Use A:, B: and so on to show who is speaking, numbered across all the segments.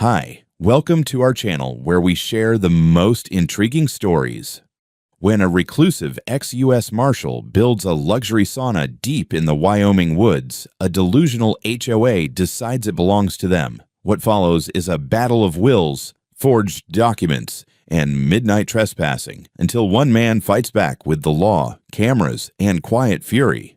A: Hi, welcome to our channel where we share the most intriguing stories. When a reclusive ex-U.S. Marshal builds a luxury sauna deep in the Wyoming woods, a delusional HOA decides it belongs to them. What follows is a battle of wills, forged documents, and midnight trespassing until one man fights back with the law, cameras, and quiet fury.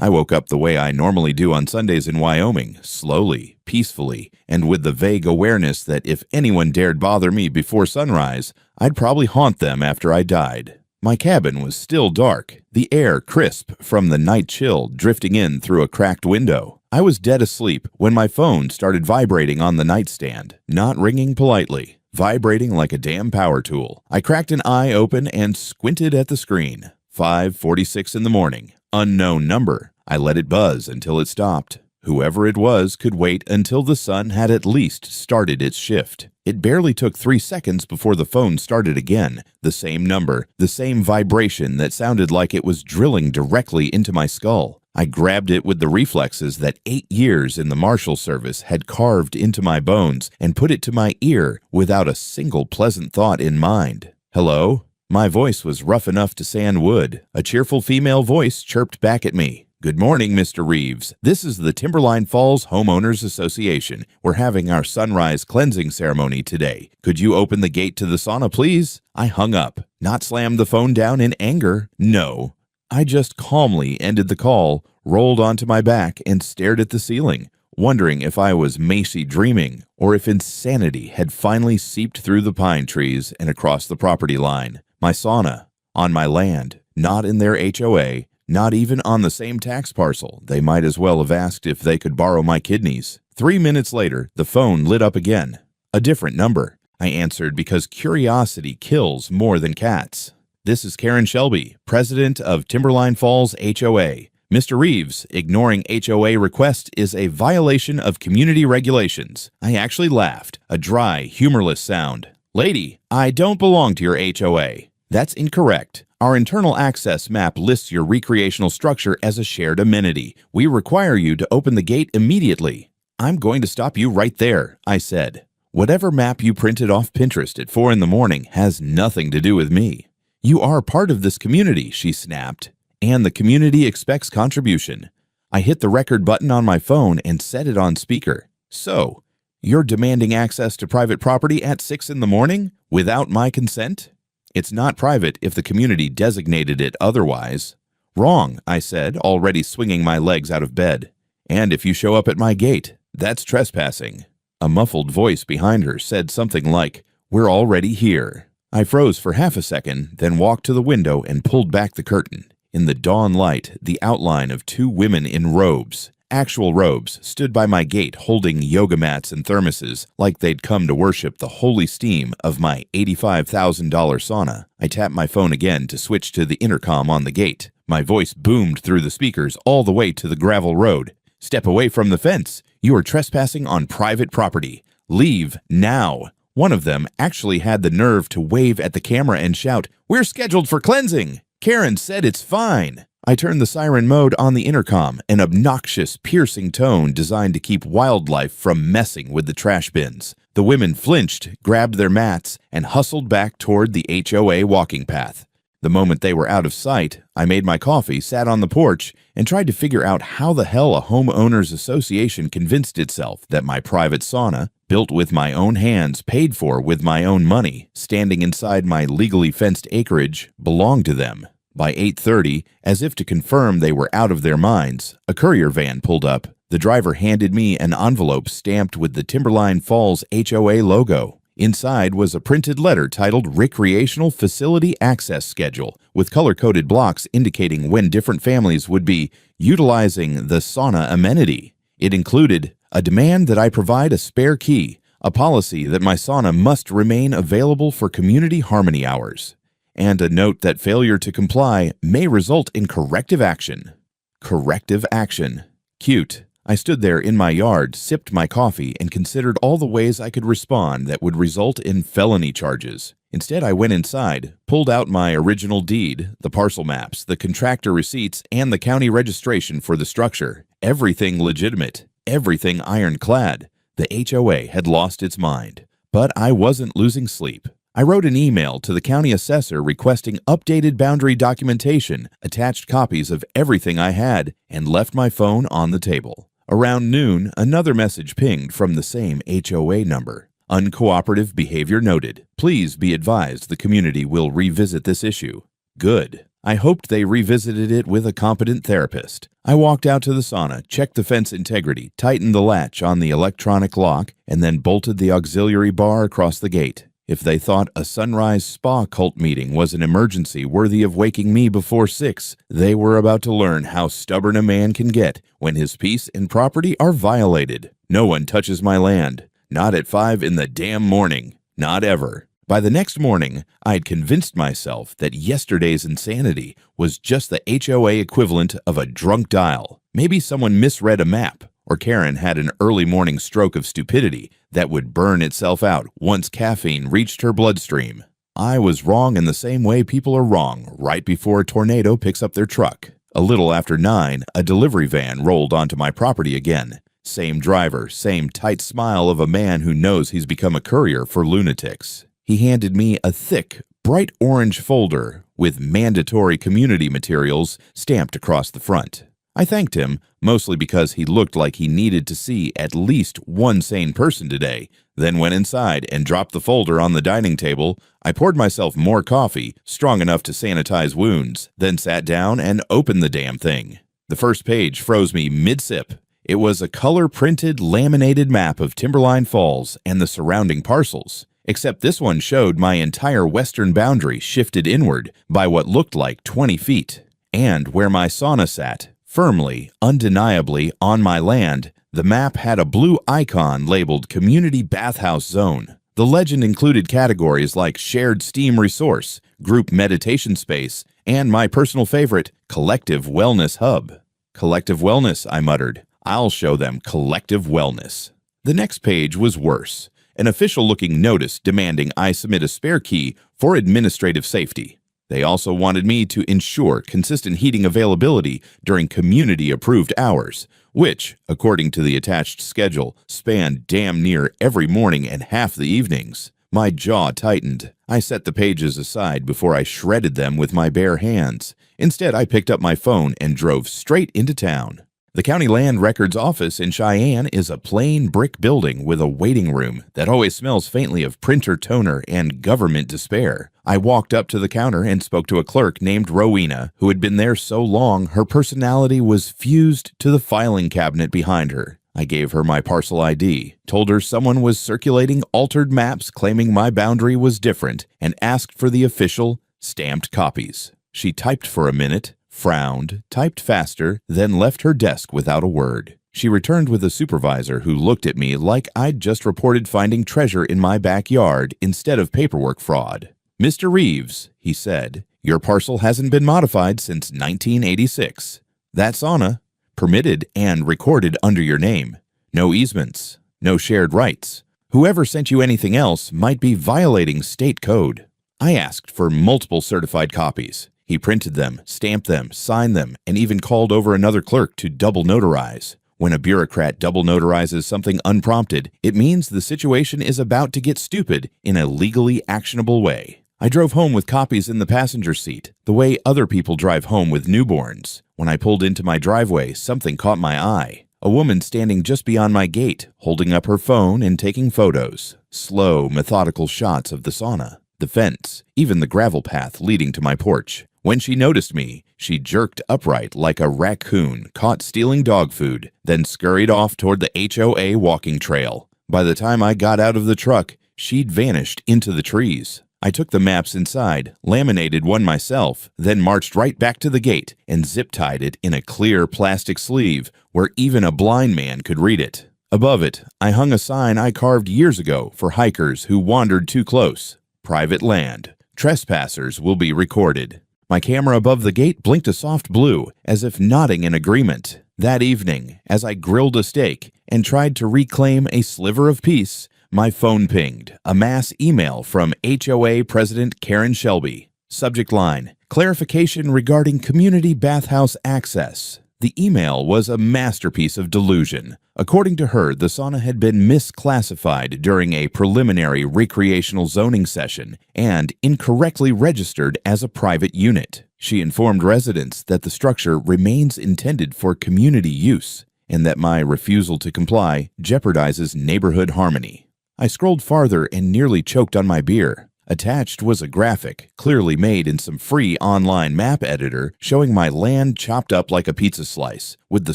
A: I woke up the way I normally do on Sundays in Wyoming, slowly, peacefully, and with the vague awareness that if anyone dared bother me before sunrise, I'd probably haunt them after I died. My cabin was still dark, the air crisp from the night chill drifting in through a cracked window. I was dead asleep when my phone started vibrating on the nightstand, not ringing politely, vibrating like a damn power tool. I cracked an eye open and squinted at the screen. 5:46 in the morning. Unknown number. I let it buzz until it stopped. Whoever it was could wait until the sun had at least started its shift. It barely took 3 seconds before the phone started again. The same number, the same vibration that sounded like it was drilling directly into my skull. I grabbed it with the reflexes that 8 years in the Marshal Service had carved into my bones and put it to my ear without a single pleasant thought in mind. Hello? My voice was rough enough to sand wood. A cheerful female voice chirped back at me. "Good morning, Mr. Reeves. This is the Timberline Falls Homeowners Association. We're having our sunrise cleansing ceremony today. Could you open the gate to the sauna, please?" I hung up, not slammed the phone down in anger. No. I just calmly ended the call, rolled onto my back, and stared at the ceiling, wondering if I was Macy dreaming or if insanity had finally seeped through the pine trees and across the property line. My sauna, on my land, not in their HOA, not even on the same tax parcel. They might as well have asked if they could borrow my kidneys. 3 minutes later, the phone lit up again. A different number. I answered because curiosity kills more than cats. "This is Karen Shelby, president of Timberline Falls HOA. Mr. Reeves, ignoring HOA request is a violation of community regulations." I actually laughed, a dry, humorless sound. "Lady, I don't belong to your HOA. That's incorrect. Our internal access map lists your recreational structure as a shared amenity. We require you to open the gate immediately." "I'm going to stop you right there," I said. "Whatever map you printed off Pinterest at 4 in the morning has nothing to do with me." "You are part of this community," she snapped, "and the community expects contribution." I hit the record button on my phone and set it on speaker. "So, you're demanding access to private property at 6 in the morning without my consent?" "It's not private if the community designated it otherwise." "Wrong," I said, already swinging my legs out of bed. "And if you show up at my gate, that's trespassing." A muffled voice behind her said something like, "We're already here." I froze for half a second, then walked to the window and pulled back the curtain. In the dawn light, the outline of 2 women in robes, actual robes, stood by my gate holding yoga mats and thermoses like they'd come to worship the holy steam of my $85,000 sauna. I tapped my phone again to switch to the intercom on the gate. My voice boomed through the speakers all the way to the gravel road. "Step away from the fence. You are trespassing on private property. Leave now." One of them actually had the nerve to wave at the camera and shout, "We're scheduled for cleansing. Karen said it's fine." I turned the siren mode on the intercom, an obnoxious, piercing tone designed to keep wildlife from messing with the trash bins. The women flinched, grabbed their mats, and hustled back toward the HOA walking path. The moment they were out of sight, I made my coffee, sat on the porch, and tried to figure out how the hell a homeowners association convinced itself that my private sauna, built with my own hands, paid for with my own money, standing inside my legally fenced acreage, belonged to them. By 8:30, as if to confirm they were out of their minds, a courier van pulled up. The driver handed me an envelope stamped with the Timberline Falls HOA logo. Inside was a printed letter titled Recreational Facility Access Schedule, with color-coded blocks indicating when different families would be utilizing the sauna amenity. It included a demand that I provide a spare key, a policy that my sauna must remain available for community harmony hours, and a note that failure to comply may result in corrective action. Corrective action. Cute. I stood there in my yard, sipped my coffee, and considered all the ways I could respond that would result in felony charges. Instead, I went inside, pulled out my original deed, the parcel maps, the contractor receipts, and the county registration for the structure. Everything legitimate, everything ironclad. The HOA had lost its mind, but I wasn't losing sleep. I wrote an email to the county assessor requesting updated boundary documentation, attached copies of everything I had, and left my phone on the table. Around noon, another message pinged from the same HOA number. Uncooperative behavior noted. Please be advised the community will revisit this issue. Good. I hoped they revisited it with a competent therapist. I walked out to the sauna, checked the fence integrity, tightened the latch on the electronic lock, and then bolted the auxiliary bar across the gate. If they thought a sunrise spa cult meeting was an emergency worthy of waking me before 6, they were about to learn how stubborn a man can get when his peace and property are violated. No one touches my land. Not at 5 in the damn morning. Not ever. By the next morning, I had convinced myself that yesterday's insanity was just the HOA equivalent of a drunk dial. Maybe someone misread a map, or Karen had an early morning stroke of stupidity that would burn itself out once caffeine reached her bloodstream. I was wrong in the same way people are wrong right before a tornado picks up their truck. A little after 9, a delivery van rolled onto my property again. Same driver, same tight smile of a man who knows he's become a courier for lunatics. He handed me a thick, bright orange folder with mandatory community materials stamped across the front. I thanked him, mostly because he looked like he needed to see at least one sane person today, then went inside and dropped the folder on the dining table. I poured myself more coffee, strong enough to sanitize wounds, then sat down and opened the damn thing. The first page froze me mid-sip. It was a color-printed, laminated map of Timberline Falls and the surrounding parcels. Except this one showed my entire western boundary shifted inward by what looked like 20 feet. And where my sauna sat, firmly, undeniably on my land, the map had a blue icon labeled Community Bathhouse Zone. The legend included categories like Shared Steam Resource, Group Meditation Space, and my personal favorite, Collective Wellness Hub. Collective Wellness, I muttered. I'll show them Collective Wellness. The next page was worse. An official-looking notice demanding I submit a spare key for administrative safety. They also wanted me to ensure consistent heating availability during community-approved hours, which, according to the attached schedule, spanned damn near every morning and half the evenings. My jaw tightened. I set the pages aside before I shredded them with my bare hands. Instead, I picked up my phone and drove straight into town. The County Land Records office in Cheyenne is a plain brick building with a waiting room that always smells faintly of printer toner and government despair. I walked up to the counter and spoke to a clerk named Rowena, who had been there so long her personality was fused to the filing cabinet behind her. I gave her my parcel ID, told her someone was circulating altered maps claiming my boundary was different, and asked for the official, stamped copies. She typed for a minute, frowned, typed faster, then left her desk without a word. She returned with a supervisor who looked at me like I'd just reported finding treasure in my backyard instead of paperwork fraud. "Mr. Reeves," he said, "your parcel hasn't been modified since 1986. That sauna, permitted and recorded under your name. No easements, no shared rights. Whoever sent you anything else might be violating state code." I asked for multiple certified copies. He printed them, stamped them, signed them, and even called over another clerk to double notarize. When a bureaucrat double notarizes something unprompted, it means the situation is about to get stupid in a legally actionable way. I drove home with copies in the passenger seat, the way other people drive home with newborns. When I pulled into my driveway, something caught my eye. A woman standing just beyond my gate, holding up her phone and taking photos. Slow, methodical shots of the sauna, the fence, even the gravel path leading to my porch. When she noticed me, she jerked upright like a raccoon caught stealing dog food, then scurried off toward the HOA walking trail. By the time I got out of the truck, she'd vanished into the trees. I took the maps inside, laminated one myself, then marched right back to the gate and zip-tied it in a clear plastic sleeve where even a blind man could read it. Above it, I hung a sign I carved years ago for hikers who wandered too close. Private land. Trespassers will be recorded. My camera above the gate blinked a soft blue, as if nodding in agreement. That evening, as I grilled a steak and tried to reclaim a sliver of peace, my phone pinged, a mass email from HOA President Karen Shelby. Subject line, clarification regarding community bathhouse access. The email was a masterpiece of delusion. According to her, the sauna had been misclassified during a preliminary recreational zoning session and incorrectly registered as a private unit. She informed residents that the structure remains intended for community use and that my refusal to comply jeopardizes neighborhood harmony. I scrolled farther and nearly choked on my beer. Attached was a graphic, clearly made in some free online map editor, showing my land chopped up like a pizza slice, with the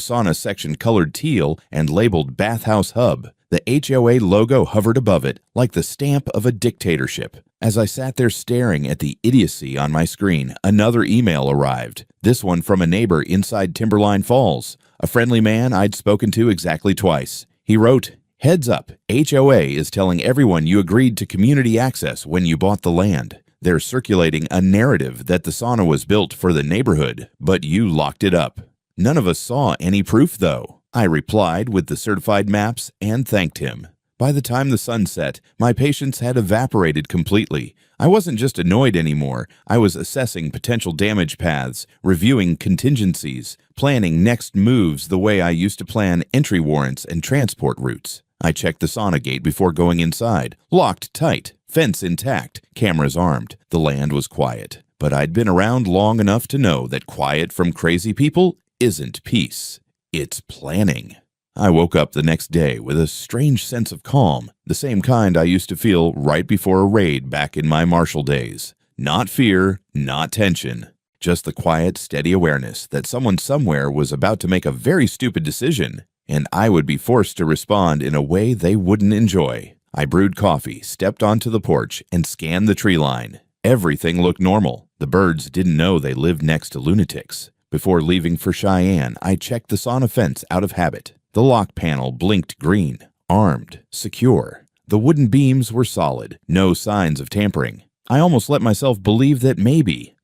A: sauna section colored teal and labeled Bathhouse Hub. The HOA logo hovered above it, like the stamp of a dictatorship. As I sat there staring at the idiocy on my screen, another email arrived, this one from a neighbor inside Timberline Falls, a friendly man I'd spoken to exactly twice. He wrote, "Heads up, HOA is telling everyone you agreed to community access when you bought the land. They're circulating a narrative that the sauna was built for the neighborhood, but you locked it up. None of us saw any proof, though." I replied with the certified maps and thanked him. By the time the sun set, my patience had evaporated completely. I wasn't just annoyed anymore. I was assessing potential damage paths, reviewing contingencies, planning next moves the way I used to plan entry warrants and transport routes. I checked the sauna gate before going inside. Locked tight, fence intact, cameras armed. The land was quiet. But I'd been around long enough to know that quiet from crazy people isn't peace. It's planning. I woke up the next day with a strange sense of calm, the same kind I used to feel right before a raid back in my marshal days. Not fear, not tension. Just the quiet, steady awareness that someone somewhere was about to make a very stupid decision, and I would be forced to respond in a way they wouldn't enjoy. I brewed coffee, stepped onto the porch, and scanned the tree line. Everything looked normal. The birds didn't know they lived next to lunatics. Before leaving for Cheyenne, I checked the sauna fence out of habit. The lock panel blinked green, armed, secure. The wooden beams were solid, no signs of tampering. I almost let myself believe that maybe,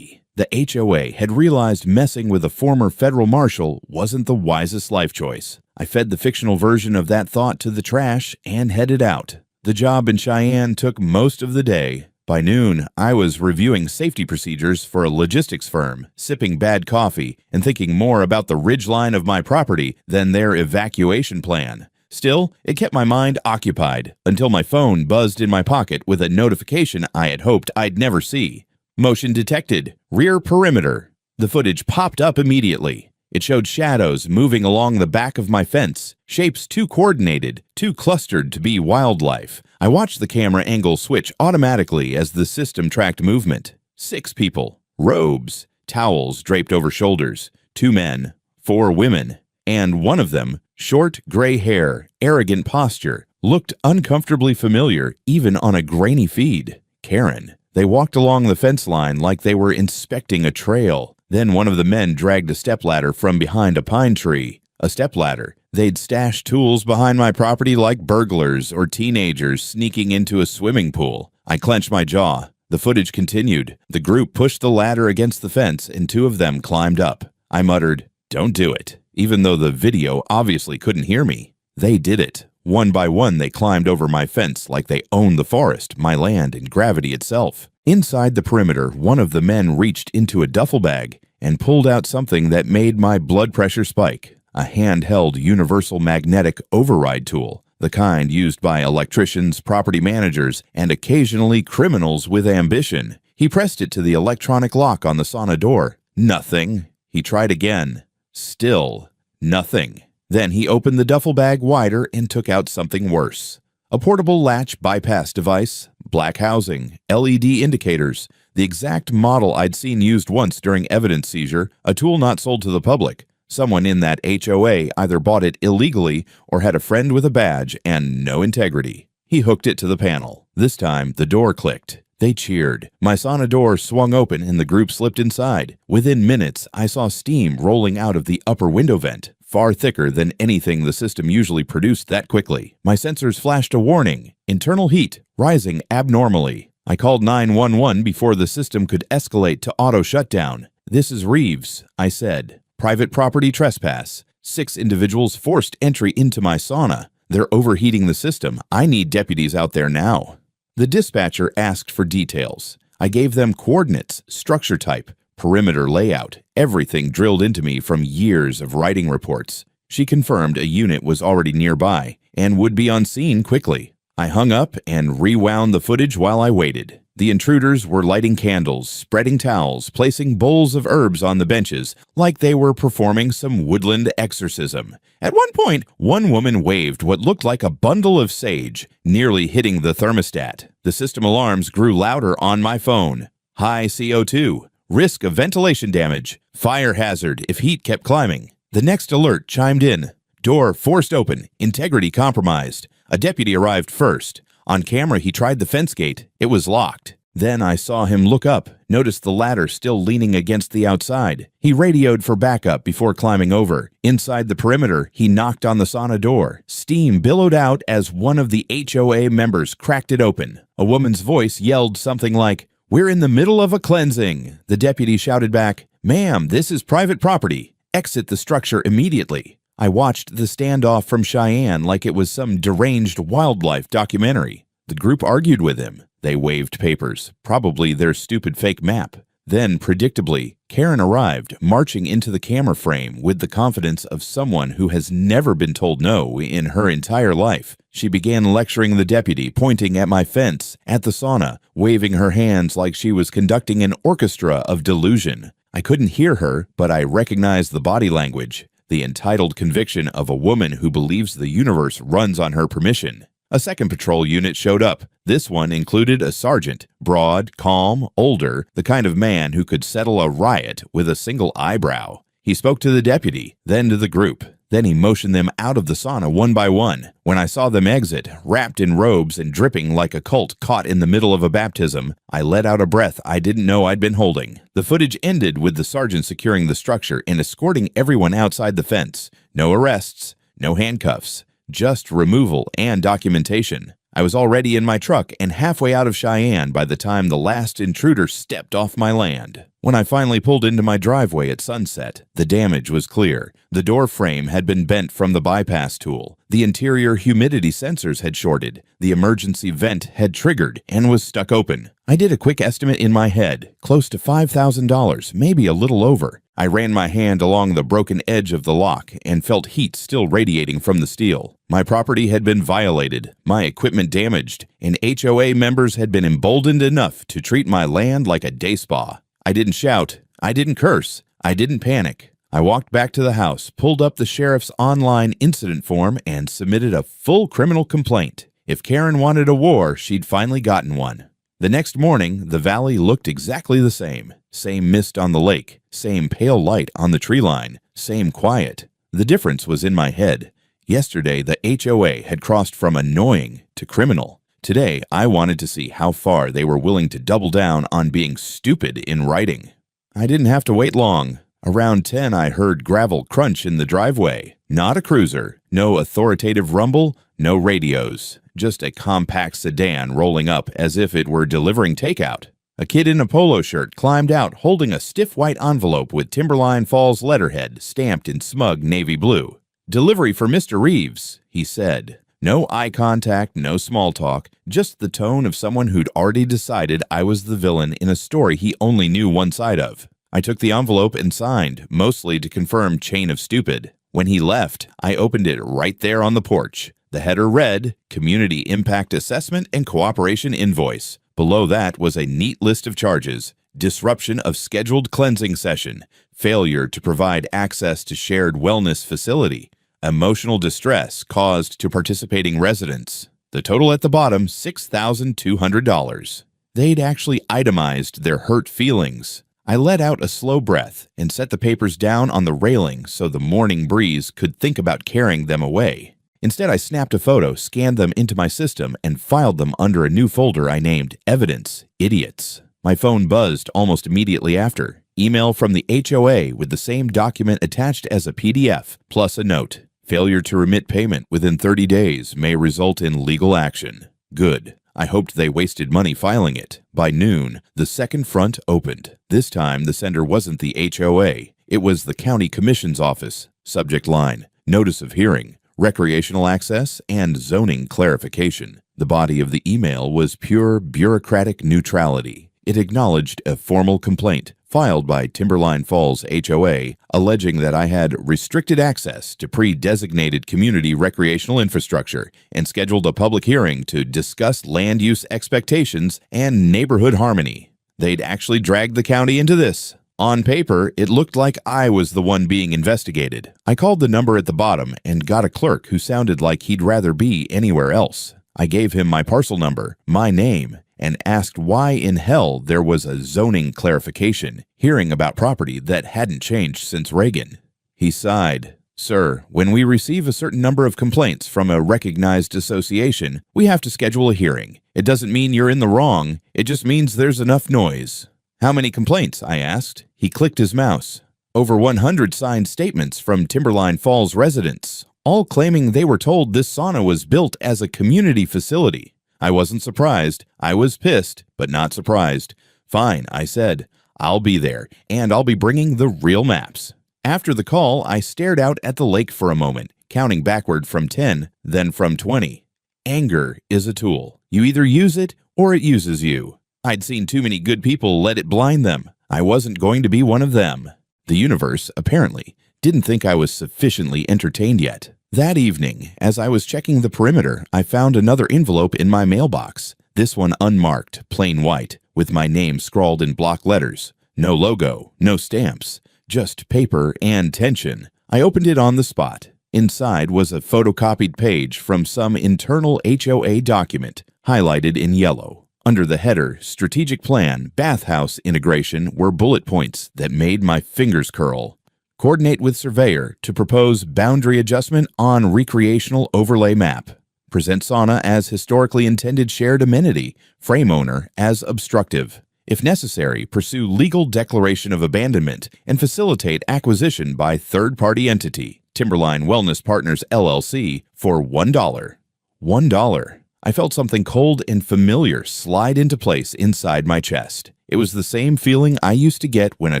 A: the HOA had realized messing with a former federal marshal wasn't the wisest life choice. I fed the fictional version of that thought to the trash and headed out. The job in Cheyenne took most of the day. By noon, I was reviewing safety procedures for a logistics firm, sipping bad coffee, and thinking more about the ridgeline of my property than their evacuation plan. Still, it kept my mind occupied until my phone buzzed in my pocket with a notification I had hoped I'd never see. Motion detected. Rear perimeter. The footage popped up immediately. It showed shadows moving along the back of my fence, shapes too coordinated, too clustered to be wildlife. I watched the camera angle switch automatically as the system tracked movement. 6 people, robes, towels draped over shoulders, 2 men, 4 women, and one of them, short gray hair, arrogant posture, looked uncomfortably familiar even on a grainy feed. Karen. They walked along the fence line like they were inspecting a trail. Then one of the men dragged a stepladder from behind a pine tree. A stepladder. They'd stashed tools behind my property like burglars or teenagers sneaking into a swimming pool. I clenched my jaw. The footage continued. The group pushed the ladder against the fence and 2 of them climbed up. I muttered, "Don't do it," even though the video obviously couldn't hear me. They did it. One by one, they climbed over my fence like they owned the forest, my land, and gravity itself. Inside the perimeter, one of the men reached into a duffel bag and pulled out something that made my blood pressure spike. A handheld universal magnetic override tool, the kind used by electricians, property managers, and occasionally criminals with ambition. He pressed it to the electronic lock on the sauna door. Nothing. He tried again. Still nothing. Then he opened the duffel bag wider and took out something worse. A portable latch bypass device, black housing, LED indicators, the exact model I'd seen used once during evidence seizure, a tool not sold to the public. Someone in that HOA either bought it illegally or had a friend with a badge and no integrity. He hooked it to the panel. This time, the door clicked. They cheered. My sauna door swung open and the group slipped inside. Within minutes, I saw steam rolling out of the upper window vent, far thicker than anything the system usually produced that quickly. My sensors flashed a warning. Internal heat, rising abnormally. I called 911 before the system could escalate to auto shutdown. "This is Reeves," I said. "Private property trespass. 6 individuals forced entry into my sauna. They're overheating the system. I need deputies out there now." The dispatcher asked for details. I gave them coordinates, structure type, perimeter layout, everything drilled into me from years of writing reports. She confirmed a unit was already nearby and would be on scene quickly. I hung up and rewound the footage while I waited. The intruders were lighting candles, spreading towels, placing bowls of herbs on the benches, like they were performing some woodland exorcism. At one point, one woman waved what looked like a bundle of sage, nearly hitting the thermostat. The system alarms grew louder on my phone. High CO2, risk of ventilation damage, fire hazard if heat kept climbing. The next alert chimed in. Door forced open, integrity compromised. A deputy arrived first. On camera, he tried the fence gate. It was locked. Then I saw him look up, noticed the ladder still leaning against the outside. He radioed for backup before climbing over. Inside the perimeter, he knocked on the sauna door. Steam billowed out as one of the HOA members cracked it open. A woman's voice yelled something like, "We're in the middle of a cleansing." The deputy shouted back, "Ma'am, this is private property. Exit the structure immediately." I watched the standoff from Cheyenne like it was some deranged wildlife documentary. The group argued with him. They waved papers, probably their stupid fake map. Then, predictably, Karen arrived, marching into the camera frame with the confidence of someone who has never been told no in her entire life. She began lecturing the deputy, pointing at my fence, at the sauna, waving her hands like she was conducting an orchestra of delusion. I couldn't hear her, but I recognized the body language. The entitled conviction of a woman who believes the universe runs on her permission. A second patrol unit showed up. This one included a sergeant, broad, calm, older, the kind of man who could settle a riot with a single eyebrow. He spoke to the deputy, then to the group. Then he motioned them out of the sauna one by one. When I saw them exit, wrapped in robes and dripping like a cult caught in the middle of a baptism, I let out a breath I didn't know I'd been holding. The footage ended with the sergeant securing the structure and escorting everyone outside the fence. No arrests, no handcuffs, just removal and documentation. I was already in my truck and halfway out of Cheyenne by the time the last intruder stepped off my land. When I finally pulled into my driveway at sunset, the damage was clear. The door frame had been bent from the bypass tool. The interior humidity sensors had shorted. The emergency vent had triggered and was stuck open. I did a quick estimate in my head, close to $5,000, maybe a little over. I ran my hand along the broken edge of the lock and felt heat still radiating from the steel. My property had been violated, my equipment damaged, and HOA members had been emboldened enough to treat my land like a day spa. I didn't shout, I didn't curse, I didn't panic. I walked back to the house, pulled up the sheriff's online incident form, and submitted a full criminal complaint. If Karen wanted a war, she'd finally gotten one. The next morning, the valley looked exactly the same. Same mist on the lake, same pale light on the tree line, same quiet. The difference was in my head. Yesterday, the HOA had crossed from annoying to criminal. Today, I wanted to see how far they were willing to double down on being stupid in writing. I didn't have to wait long. Around 10, I heard gravel crunch in the driveway. Not a cruiser, no authoritative rumble, no radios. Just a compact sedan rolling up as if it were delivering takeout. A kid in a polo shirt climbed out holding a stiff white envelope with Timberline Falls letterhead stamped in smug navy blue. "Delivery for Mr. Reeves," he said. No eye contact, no small talk, just the tone of someone who'd already decided I was the villain in a story he only knew one side of. I took the envelope and signed, mostly to confirm chain of stupid. When he left, I opened it right there on the porch. The header read, Community Impact Assessment and Cooperation Invoice. Below that was a neat list of charges. Disruption of scheduled cleansing session. Failure to provide access to shared wellness facility. Emotional distress caused to participating residents. The total at the bottom, $6,200. They'd actually itemized their hurt feelings. I let out a slow breath and set the papers down on the railing so the morning breeze could think about carrying them away. Instead, I snapped a photo, scanned them into my system, and filed them under a new folder I named Evidence Idiots. My phone buzzed almost immediately after. Email from the HOA with the same document attached as a PDF, plus a note. Failure to remit payment within 30 days may result in legal action. Good. I hoped they wasted money filing it. By noon, the second front opened. This time, the sender wasn't the HOA. It was the county commission's office. Subject line, Notice of Hearing, Recreational Access, and Zoning Clarification. The body of the email was pure bureaucratic neutrality. It acknowledged a formal complaint filed by Timberline Falls HOA alleging that I had restricted access to pre-designated community recreational infrastructure and scheduled a public hearing to discuss land use expectations and neighborhood harmony. They'd actually dragged the county into this. On paper, it looked like I was the one being investigated. I called the number at the bottom and got a clerk who sounded like he'd rather be anywhere else. I gave him my parcel number, my name, and asked why in hell there was a zoning clarification, hearing about property that hadn't changed since Reagan. He sighed. Sir, when we receive a certain number of complaints from a recognized association, we have to schedule a hearing. It doesn't mean you're in the wrong, it just means there's enough noise. How many complaints? I asked. He clicked his mouse. Over 100 signed statements from Timberline Falls residents, all claiming they were told this sauna was built as a community facility. I wasn't surprised. I was pissed, but not surprised. Fine, I said. I'll be there, and I'll be bringing the real maps. After the call, I stared out at the lake for a moment, counting backward from 10, then from 20. Anger is a tool. You either use it or it uses you. I'd seen too many good people let it blind them. I wasn't going to be one of them. The universe, apparently, didn't think I was sufficiently entertained yet. That evening, as I was checking the perimeter, I found another envelope in my mailbox. This one unmarked, plain white, with my name scrawled in block letters. No logo, no stamps, just paper and tension. I opened it on the spot. Inside was a photocopied page from some internal HOA document, highlighted in yellow. Under the header, Strategic Plan, Bathhouse Integration were bullet points that made my fingers curl. Coordinate with surveyor to propose boundary adjustment on recreational overlay map. Present sauna as historically intended shared amenity, frame owner as obstructive. If necessary, pursue legal declaration of abandonment and facilitate acquisition by third-party entity, Timberline Wellness Partners LLC, for $1. $1. I felt something cold and familiar slide into place inside my chest. It was the same feeling I used to get when a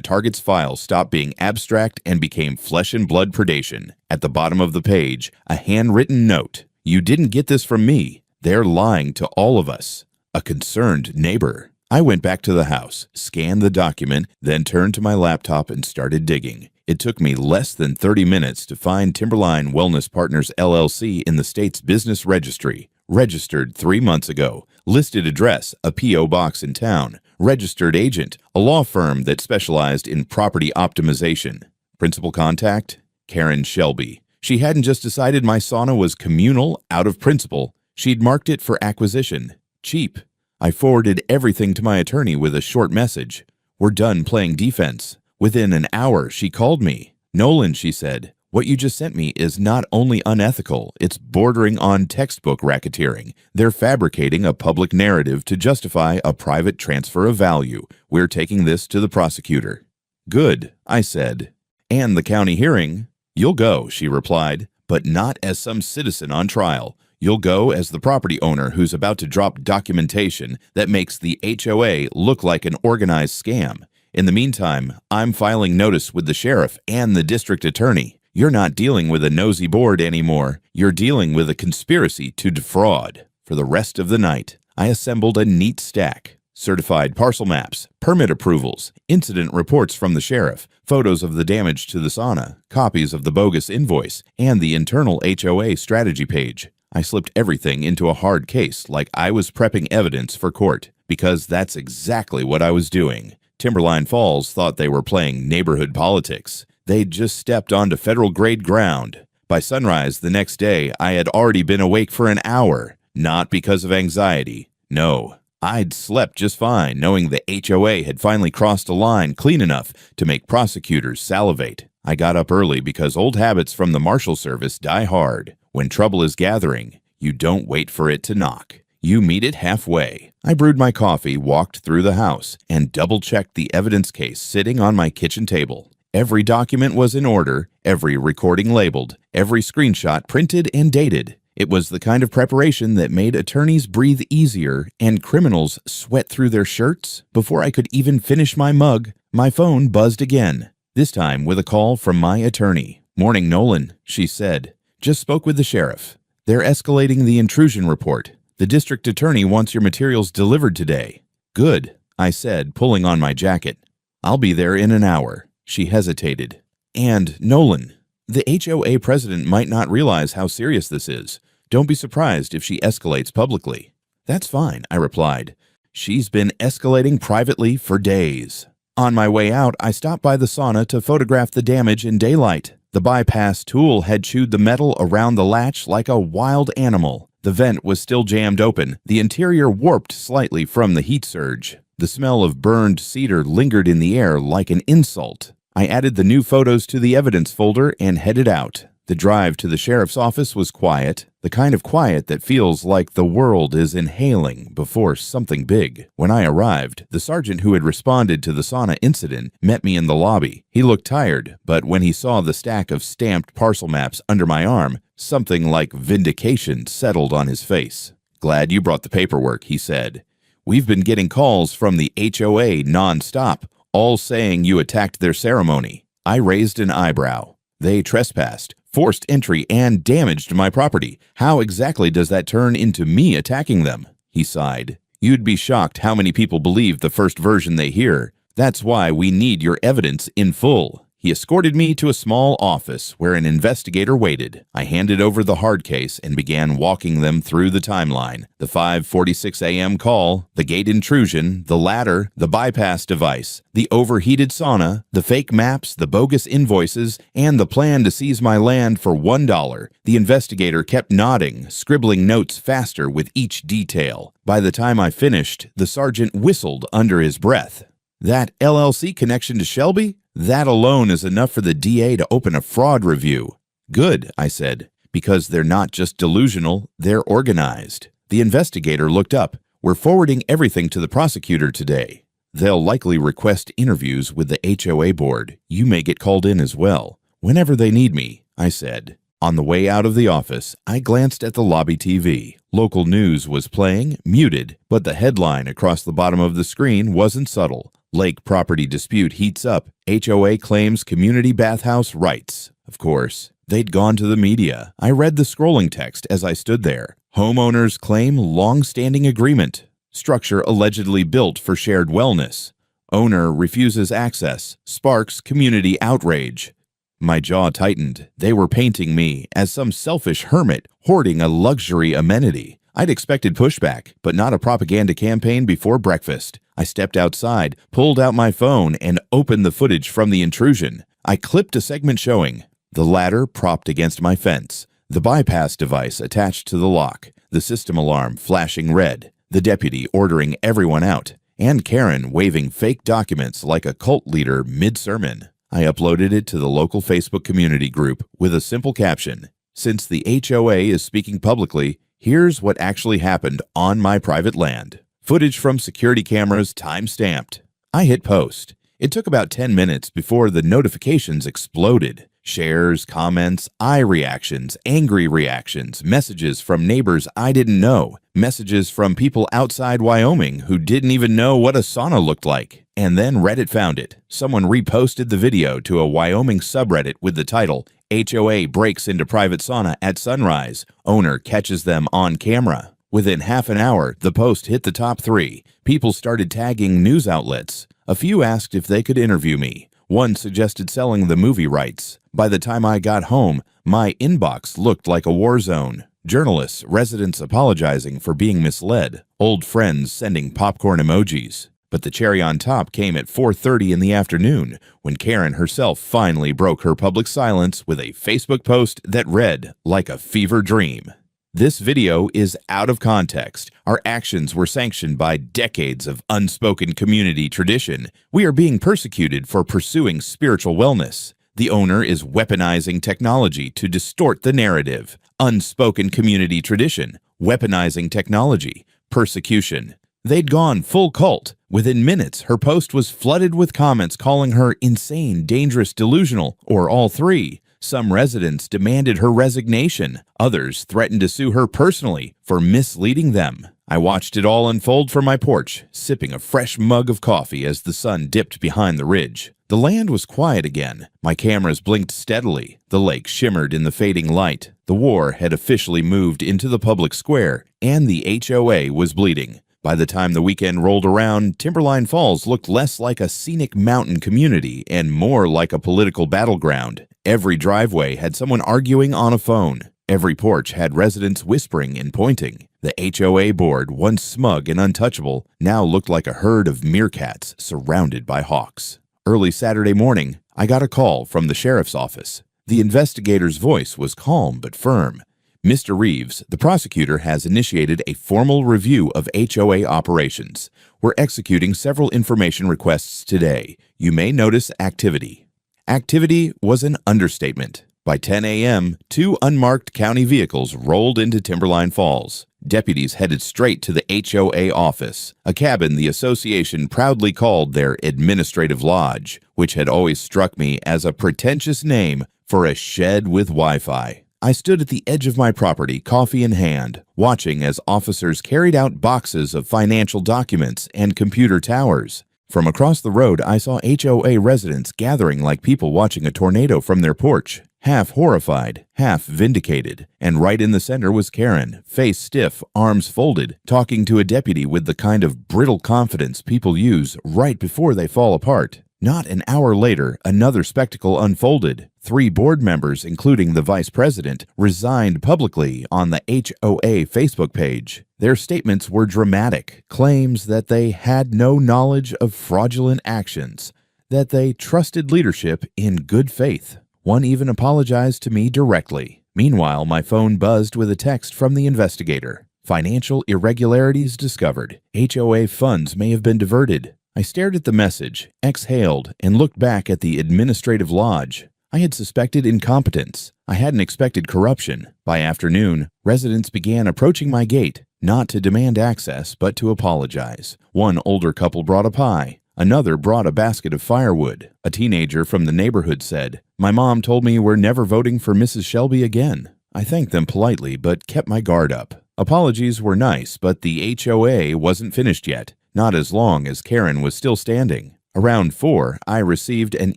A: target's file stopped being abstract and became flesh and blood predation. At the bottom of the page, a handwritten note. You didn't get this from me. They're lying to all of us. A concerned neighbor. I went back to the house, scanned the document, then turned to my laptop and started digging. It took me less than 30 minutes to find Timberline Wellness Partners LLC in the state's business registry. Registered 3 months ago. Listed address, a P.O. box in town. Registered agent, a law firm that specialized in property optimization. Principal contact, Karen Shelby. She hadn't just decided my sauna was communal out of principle. She'd marked it for acquisition. Cheap. I forwarded everything to my attorney with a short message. We're done playing defense. Within an hour, she called me. Nolan, she said, what you just sent me is not only unethical, it's bordering on textbook racketeering. They're fabricating a public narrative to justify a private transfer of value. We're taking this to the prosecutor. Good, I said. And the county hearing? You'll go, she replied, but not as some citizen on trial. You'll go as the property owner who's about to drop documentation that makes the HOA look like an organized scam. In the meantime, I'm filing notice with the sheriff and the district attorney. You're not dealing with a nosy board anymore. You're dealing with a conspiracy to defraud. For the rest of the night, I assembled a neat stack. Certified parcel maps, permit approvals, incident reports from the sheriff, photos of the damage to the sauna, copies of the bogus invoice, and the internal HOA strategy page. I slipped everything into a hard case like I was prepping evidence for court, because that's exactly what I was doing. Timberline Falls thought they were playing neighborhood politics. They'd just stepped onto federal-grade ground. By sunrise the next day, I had already been awake for an hour, not because of anxiety. No, I'd slept just fine, knowing the HOA had finally crossed a line clean enough to make prosecutors salivate. I got up early because old habits from the Marshal Service die hard. When trouble is gathering, you don't wait for it to knock. You meet it halfway. I brewed my coffee, walked through the house, and double-checked the evidence case sitting on my kitchen table. Every document was in order, every recording labeled, every screenshot printed and dated. It was the kind of preparation that made attorneys breathe easier and criminals sweat through their shirts. Before I could even finish my mug, my phone buzzed again, this time with a call from my attorney. Morning, Nolan, she said. Just spoke with the sheriff. They're escalating the intrusion report. The district attorney wants your materials delivered today. Good, I said, pulling on my jacket. I'll be there in an hour. She hesitated. And, Nolan, the HOA president might not realize how serious this is. Don't be surprised if she escalates publicly. That's fine, I replied. She's been escalating privately for days. On my way out, I stopped by the sauna to photograph the damage in daylight. The bypass tool had chewed the metal around the latch like a wild animal. The vent was still jammed open, the interior warped slightly from the heat surge. The smell of burned cedar lingered in the air like an insult. I added the new photos to the evidence folder and headed out. The drive to the sheriff's office was quiet, the kind of quiet that feels like the world is inhaling before something big. When I arrived, the sergeant who had responded to the sauna incident met me in the lobby. He looked tired, but when he saw the stack of stamped parcel maps under my arm, something like vindication settled on his face. "Glad you brought the paperwork," he said. "We've been getting calls from the HOA non-stop, all saying you attacked their ceremony." I raised an eyebrow. "They trespassed, forced entry, and damaged my property. How exactly does that turn into me attacking them?" He sighed. "You'd be shocked how many people believe the first version they hear. That's why we need your evidence in full." He escorted me to a small office where an investigator waited. I handed over the hard case and began walking them through the timeline. The 5:46 a.m. call, the gate intrusion, the ladder, the bypass device, the overheated sauna, the fake maps, the bogus invoices, and the plan to seize my land for $1. The investigator kept nodding, scribbling notes faster with each detail. By the time I finished, the sergeant whistled under his breath. "That LLC connection to Shelby? That alone is enough for the DA to open a fraud review." "Good," I said, "because they're not just delusional, they're organized." The investigator looked up. "We're forwarding everything to the prosecutor today. They'll likely request interviews with the HOA board. You may get called in as well. Whenever they need me," I said. On the way out of the office, I glanced at the lobby TV. Local news was playing, muted, but the headline across the bottom of the screen wasn't subtle. "Lake property dispute heats up. HOA claims community bathhouse rights." Of course, they'd gone to the media. I read the scrolling text as I stood there. "Homeowners claim long-standing agreement. Structure allegedly built for shared wellness. Owner refuses access. Sparks community outrage." My jaw tightened. They were painting me as some selfish hermit hoarding a luxury amenity. I'd expected pushback, but not a propaganda campaign before breakfast. I stepped outside, pulled out my phone, and opened the footage from the intrusion. I clipped a segment showing the ladder propped against my fence, the bypass device attached to the lock, the system alarm flashing red, the deputy ordering everyone out, and Karen waving fake documents like a cult leader mid-sermon. I uploaded it to the local Facebook community group with a simple caption: "Since the HOA is speaking publicly, here's what actually happened on my private land. Footage from security cameras time-stamped." I hit post. It took about 10 minutes before the notifications exploded. Shares, comments, eye reactions, angry reactions, messages from neighbors I didn't know, messages from people outside Wyoming who didn't even know what a sauna looked like. And then Reddit found it. Someone reposted the video to a Wyoming subreddit with the title, "HOA breaks into private sauna at sunrise. Owner catches them on camera." Within half an hour, the post hit the top 3. People started tagging news outlets. A few asked if they could interview me. One suggested selling the movie rights. By the time I got home, my inbox looked like a war zone. Journalists, residents apologizing for being misled, old friends sending popcorn emojis. But the cherry on top came at 4:30 in the afternoon, when Karen herself finally broke her public silence with a Facebook post that read like a fever dream. "This video is out of context. Our actions were sanctioned by decades of unspoken community tradition. We are being persecuted for pursuing spiritual wellness. The owner is weaponizing technology to distort the narrative. Unspoken community tradition, weaponizing technology, persecution." They'd gone full cult. Within minutes, her post was flooded with comments calling her insane, dangerous, delusional, or all three. Some residents demanded her resignation. Others threatened to sue her personally for misleading them. I watched it all unfold from my porch, sipping a fresh mug of coffee as the sun dipped behind the ridge. The land was quiet again. My cameras blinked steadily. The lake shimmered in the fading light. The war had officially moved into the public square, and the HOA was bleeding. By the time the weekend rolled around, Timberline Falls looked less like a scenic mountain community and more like a political battleground. Every driveway had someone arguing on a phone. Every porch had residents whispering and pointing. The HOA board, once smug and untouchable, now looked like a herd of meerkats surrounded by hawks. Early Saturday morning, I got a call from the sheriff's office. The investigator's voice was calm but firm. Mr. Reeves, the prosecutor, has initiated a formal review of HOA operations. We're executing several information requests today. You may notice activity. Activity was an understatement. By 10 a.m., 2 unmarked county vehicles rolled into Timberline Falls. Deputies headed straight to the HOA office, a cabin the association proudly called their administrative lodge, which had always struck me as a pretentious name for a shed with Wi-Fi. I stood at the edge of my property, coffee in hand, watching as officers carried out boxes of financial documents and computer towers. From across the road, I saw HOA residents gathering like people watching a tornado from their porch, half horrified, half vindicated. And right in the center was Karen, face stiff, arms folded, talking to a deputy with the kind of brittle confidence people use right before they fall apart. Not an hour later, another spectacle unfolded. 3 board members, including the vice president, resigned publicly on the HOA Facebook page. Their statements were dramatic, claims that they had no knowledge of fraudulent actions, that they trusted leadership in good faith. One even apologized to me directly. Meanwhile, my phone buzzed with a text from the investigator. Financial irregularities discovered. HOA funds may have been diverted. I stared at the message, exhaled, and looked back at the administrative lodge. I had suspected incompetence. I hadn't expected corruption. By afternoon, residents began approaching my gate, not to demand access, but to apologize. One older couple brought a pie. Another brought a basket of firewood. A teenager from the neighborhood said, "My mom told me we're never voting for Mrs. Shelby again." I thanked them politely, but kept my guard up. Apologies were nice, but the HOA wasn't finished yet. Not as long as Karen was still standing. Around 4, I received an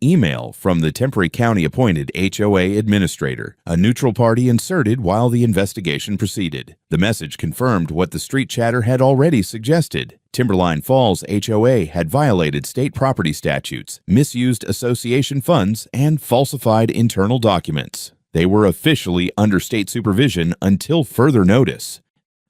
A: email from the temporary county-appointed HOA administrator, a neutral party inserted while the investigation proceeded. The message confirmed what the street chatter had already suggested. Timberline Falls HOA had violated state property statutes, misused association funds, and falsified internal documents. They were officially under state supervision until further notice.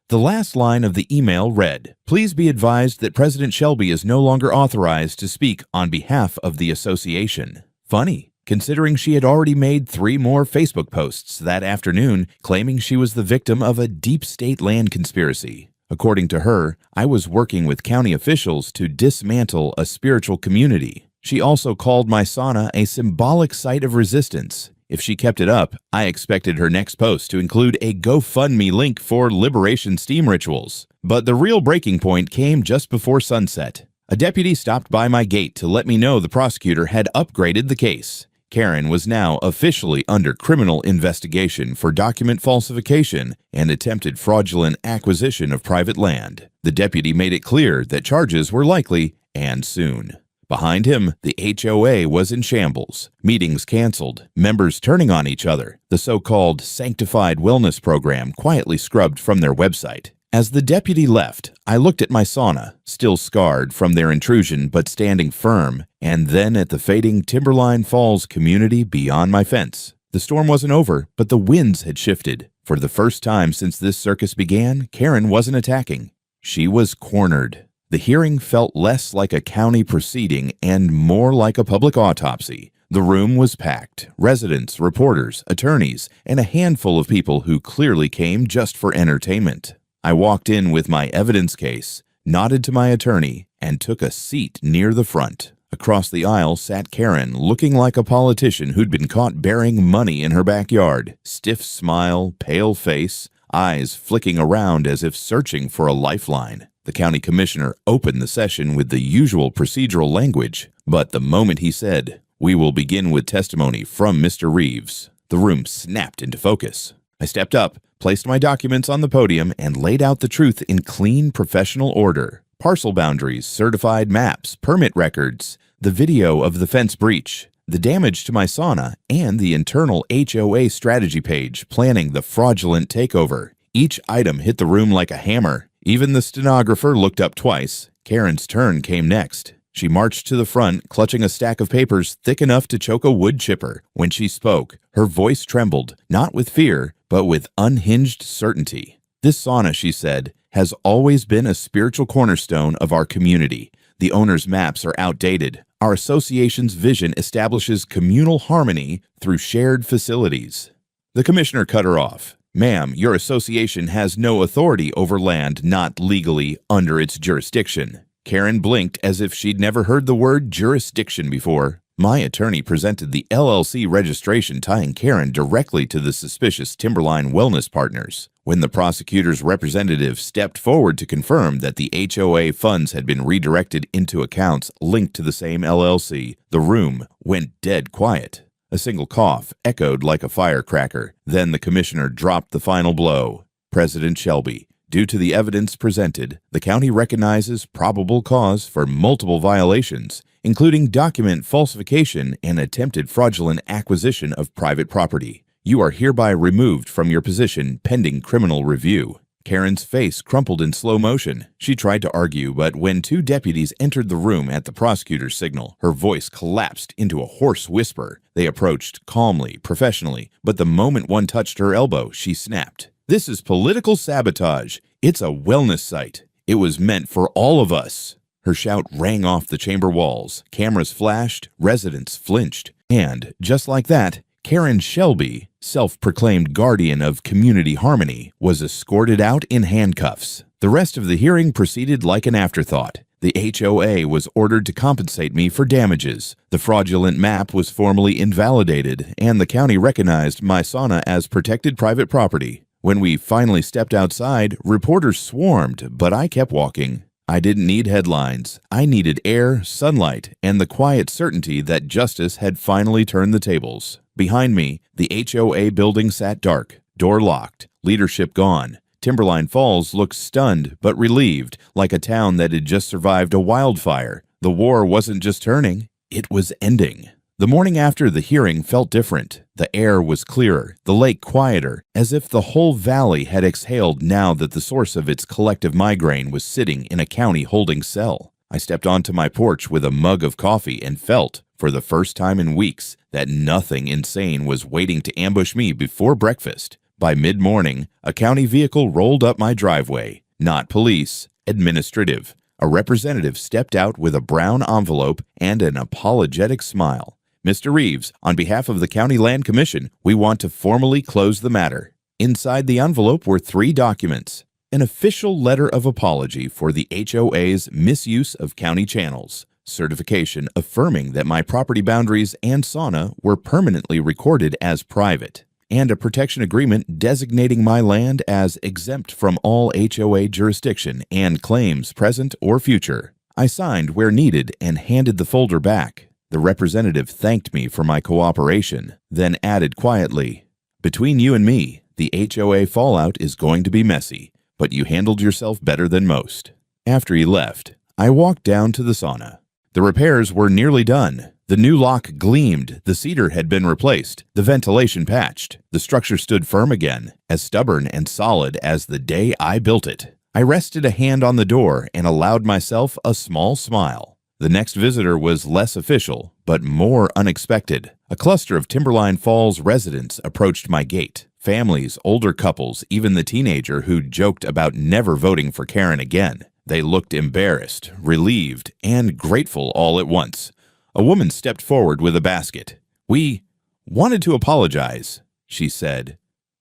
A: The last line of the email read, "Please be advised that President Shelby is no longer authorized to speak on behalf of the association." Funny, considering she had already made 3 more Facebook posts that afternoon claiming she was the victim of a deep state land conspiracy. According to her, I was working with county officials to dismantle a spiritual community. She also called my sauna a symbolic site of resistance. If she kept it up, I expected her next post to include a GoFundMe link for liberation steam rituals. But the real breaking point came just before sunset. A deputy stopped by my gate to let me know the prosecutor had upgraded the case. Karen was now officially under criminal investigation for document falsification and attempted fraudulent acquisition of private land. The deputy made it clear that charges were likely and soon. Behind him, the HOA was in shambles. Meetings canceled, members turning on each other, the so-called sanctified wellness program quietly scrubbed from their website. As the deputy left, I looked at my sauna, still scarred from their intrusion but standing firm, and then at the fading Timberline Falls community beyond my fence. The storm wasn't over, but the winds had shifted. For the first time since this circus began, Karen wasn't attacking. She was cornered. The hearing felt less like a county proceeding and more like a public autopsy. The room was packed. Residents, reporters, attorneys, and a handful of people who clearly came just for entertainment. I walked in with my evidence case, nodded to my attorney, and took a seat near the front. Across the aisle sat Karen, looking like a politician who'd been caught burying money in her backyard. Stiff smile, pale face, eyes flicking around as if searching for a lifeline. The county commissioner opened the session with the usual procedural language, but the moment he said, "We will begin with testimony from Mr. Reeves," the room snapped into focus. I stepped up, placed my documents on the podium, and laid out the truth in clean, professional order. Parcel boundaries, certified maps, permit records, the video of the fence breach, the damage to my sauna, and the internal HOA strategy page planning the fraudulent takeover. Each item hit the room like a hammer. Even the stenographer looked up twice. Karen's turn came next. She marched to the front, clutching a stack of papers thick enough to choke a wood chipper. When she spoke, her voice trembled, not with fear, but with unhinged certainty. "This sauna," she said, "has always been a spiritual cornerstone of our community. The owner's maps are outdated. Our association's vision establishes communal harmony through shared facilities." The commissioner cut her off. "Ma'am, your association has no authority over land not legally under its jurisdiction." Karen blinked as if she'd never heard the word jurisdiction before. My attorney presented the LLC registration tying Karen directly to the suspicious Timberline Wellness Partners. When the prosecutor's representative stepped forward to confirm that the HOA funds had been redirected into accounts linked to the same LLC, the room went dead quiet. A single cough echoed like a firecracker. Then the commissioner dropped the final blow. "President Shelby, due to the evidence presented, the county recognizes probable cause for multiple violations, including document falsification and attempted fraudulent acquisition of private property. You are hereby removed from your position pending criminal review." Karen's face crumpled in slow motion. She tried to argue, but when two deputies entered the room at the prosecutor's signal, her voice collapsed into a hoarse whisper. They approached calmly, professionally, but the moment one touched her elbow, she snapped. "This is political sabotage. It's a wellness site. It was meant for all of us." Her shout rang off the chamber walls. Cameras flashed, residents flinched, and, just like that, Karen Shelby, self-proclaimed guardian of community harmony, was escorted out in handcuffs. The rest of the hearing proceeded like an afterthought. The HOA was ordered to compensate me for damages. The fraudulent map was formally invalidated, and the county recognized my sauna as protected private property. When we finally stepped outside, reporters swarmed, but I kept walking. I didn't need headlines. I needed air, sunlight, and the quiet certainty that justice had finally turned the tables. Behind me, the HOA building sat dark, door locked, leadership gone. Timberline Falls looked stunned but relieved, like a town that had just survived a wildfire. The war wasn't just turning, it was ending. The morning after the hearing felt different. The air was clearer, the lake quieter, as if the whole valley had exhaled now that the source of its collective migraine was sitting in a county holding cell. I stepped onto my porch with a mug of coffee and felt, for the first time in weeks, that nothing insane was waiting to ambush me before breakfast. By mid-morning, a county vehicle rolled up my driveway. Not police, administrative. A representative stepped out with a brown envelope and an apologetic smile. "Mr. Reeves, on behalf of the County Land Commission, we want to formally close the matter." Inside the envelope were 3 documents. An official letter of apology for the HOA's misuse of county channels, certification affirming that my property boundaries and sauna were permanently recorded as private, and a protection agreement designating my land as exempt from all HOA jurisdiction and claims present or future. I signed where needed and handed the folder back. The representative thanked me for my cooperation, then added quietly, "Between you and me, the HOA fallout is going to be messy, but you handled yourself better than most." After he left, I walked down to the sauna. The repairs were nearly done. The new lock gleamed, the cedar had been replaced, the ventilation patched. The structure stood firm again, as stubborn and solid as the day I built it. I rested a hand on the door and allowed myself a small smile. The next visitor was less official, but more unexpected. A cluster of Timberline Falls residents approached my gate. Families, older couples, even the teenager who joked about never voting for Karen again. They looked embarrassed, relieved, and grateful all at once. A woman stepped forward with a basket. "We wanted to apologize," she said,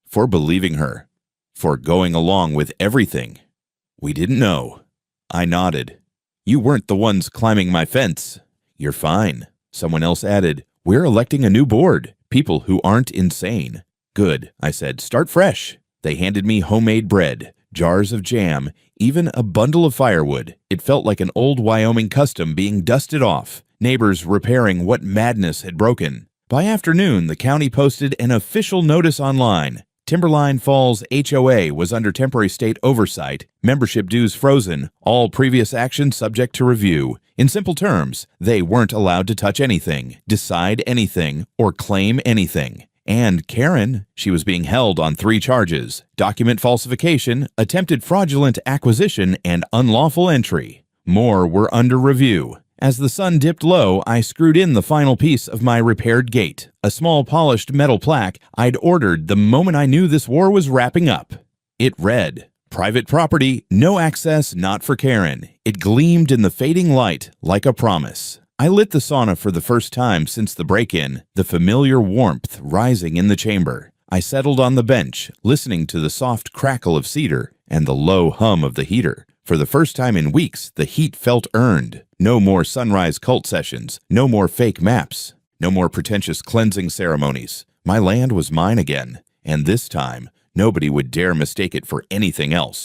A: "for believing her, for going along with everything. We didn't know." I nodded. "You weren't the ones climbing my fence." "You're fine." Someone else added, "We're electing a new board, people who aren't insane." "Good," I said, "start fresh." They handed me homemade bread, jars of jam, even a bundle of firewood. It felt like an old Wyoming custom being dusted off, neighbors repairing what madness had broken. By afternoon, the county posted an official notice online. Timberline Falls HOA was under temporary state oversight, membership dues frozen, all previous action subject to review. In simple terms, they weren't allowed to touch anything, decide anything, or claim anything. And Karen, she was being held on 3 charges: document falsification, attempted fraudulent acquisition, and unlawful entry. More were under review. As the sun dipped low, I screwed in the final piece of my repaired gate, a small polished metal plaque I'd ordered the moment I knew this war was wrapping up. It read, "Private property, no access, not for Karen." It gleamed in the fading light like a promise. I lit the sauna for the first time since the break-in, the familiar warmth rising in the chamber. I settled on the bench, listening to the soft crackle of cedar and the low hum of the heater. For the first time in weeks, the heat felt earned. No more sunrise cult sessions, no more fake maps, no more pretentious cleansing ceremonies. My land was mine again, and this time, nobody would dare mistake it for anything else.